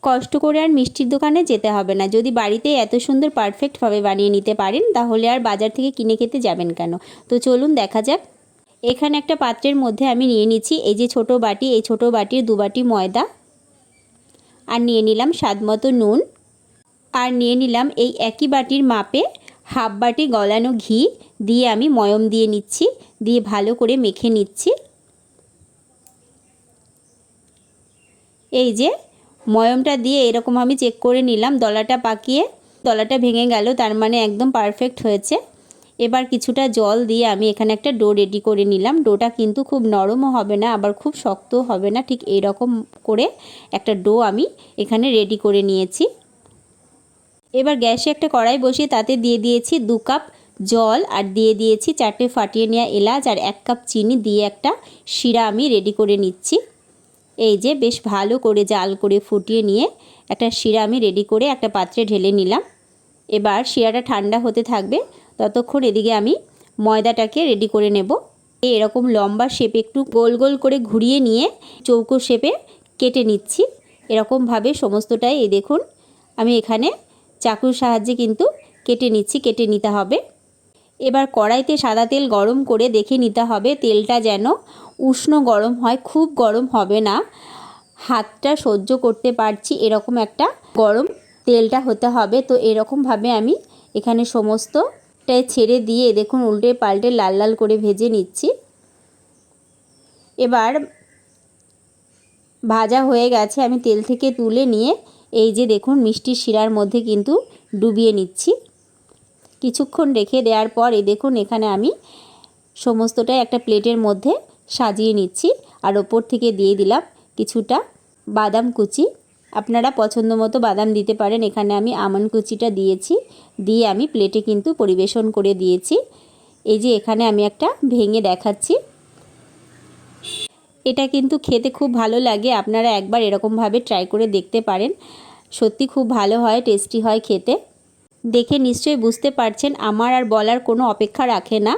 কষ্ট করে আর মিষ্টির দোকানে যেতে হবে না। যদি বাড়িতে এত সুন্দর পারফেক্টভাবে বানিয়ে নিতে পারেন তাহলে আর বাজার থেকে কিনে খেতে যাবেন কেন। তো চলুন দেখা যাক। এখানে একটা পাত্রের মধ্যে আমি নিয়ে নিচ্ছি এই যে ছোটো বাটি, এই ছোটো বাটির 2 বাটি ময়দা, আর নিয়ে নিলাম স্বাদমতো নুন, আর নিয়ে নিলাম এই একই বাটির মাপে হাফ বাটি গলানো ঘি দিয়ে আমি ময়ম দিয়ে নিচ্ছি, দিয়ে ভালো করে মেখে নিচ্ছি। এই যে ময়মটা দিয়ে এরকম আমি চেক করে নিলাম, দলাটা পাকিয়ে দলাটা ভেঙে গেল, তার মানে একদম পারফেক্ট হয়েছে। এবার কিছুটা জল দিয়ে আমি এখানে একটা ডো রেডি করে নিলাম। ডোটা কিন্তু খুব নরমও হবে না আবার খুব শক্তও হবে না, ঠিক এইরকম করে একটা ডো আমি এখানে রেডি করে নিয়েছি। এবার গ্যাসে একটা কড়াই বসিয়ে তাতে দিয়ে দিয়েছি 2 কাপ জল, আর দিয়ে দিয়েছি 4টে ফাটিয়ে নেওয়া এলাচ, আর 1 কাপ চিনি দিয়ে একটা শিরা আমি রেডি করে নিচ্ছি। এই যে বেশ ভালো করে জাল করে ফুটিয়ে নিয়ে একটা শিরা আমি রেডি করে একটা পাত্রে ঢেলে নিলাম। এবার শিরাটা ঠান্ডা হতে থাকবে, ততক্ষণ এদিকে আমি ময়দাটাকে রেডি করে নেব। এরকম লম্বা শেপে একটু গোল গোল করে ঘুরিয়ে নিয়ে চৌকো শেপে কেটে নিচ্ছি। এরকমভাবে সমস্তটাই এই দেখুন আমি এখানে চাকুর সাহায্যে কিন্তু কেটে নিচ্ছি, কেটে নিতে হবে। এবার কড়াইতে সাদা তেল গরম করে দেখে নিতে হবে তেলটা যেন উষ্ণ গরম হয়, খুব গরম হবে না, হাতটা সহ্য করতে পারছি এরকম একটা গরম তেলটা হতে হবে। তো এরকমভাবে আমি এখানে সমস্তটাই ছেড়ে দিয়ে দেখুন উল্টে পাল্টে লাল লাল করে ভেজে নিচ্ছি। এবার ভাজা হয়ে গেছে, আমি তেল থেকে তুলে নিয়ে এই যে দেখুন মিষ্টির শিরার মধ্যে কিন্তু ডুবিয়ে নিচ্ছি। কিছুক্ষণ রেখে দেওয়ার পর এই দেখুন এখানে আমি সমস্তটাই একটা প্লেটের মধ্যে সাজিয়ে নিচ্ছি, আর ওপর থেকে দিয়ে দিলাম কিছুটা বাদাম কুচি। আপনারা পছন্দ মতো বাদাম দিতে পারেন, এখানে আমি আমন্ড কুচিটা দিয়েছি, দিয়ে আমি প্লেটে কিন্তু পরিবেশন করে দিয়েছি। এই যে এখানে আমি একটা ভেঙে দেখাচ্ছি, এটা কিন্তু খেতে খুব ভালো লাগে। আপনারা একবার এরকমভাবে ট্রাই করে দেখতে পারেন, সত্যি খুব ভালো হয়, টেস্টি হয় খেতে। দেখে নিশ্চয়ই বুঝতে পারছেন আমার আর বলার কোনো অপেক্ষা রাখে না।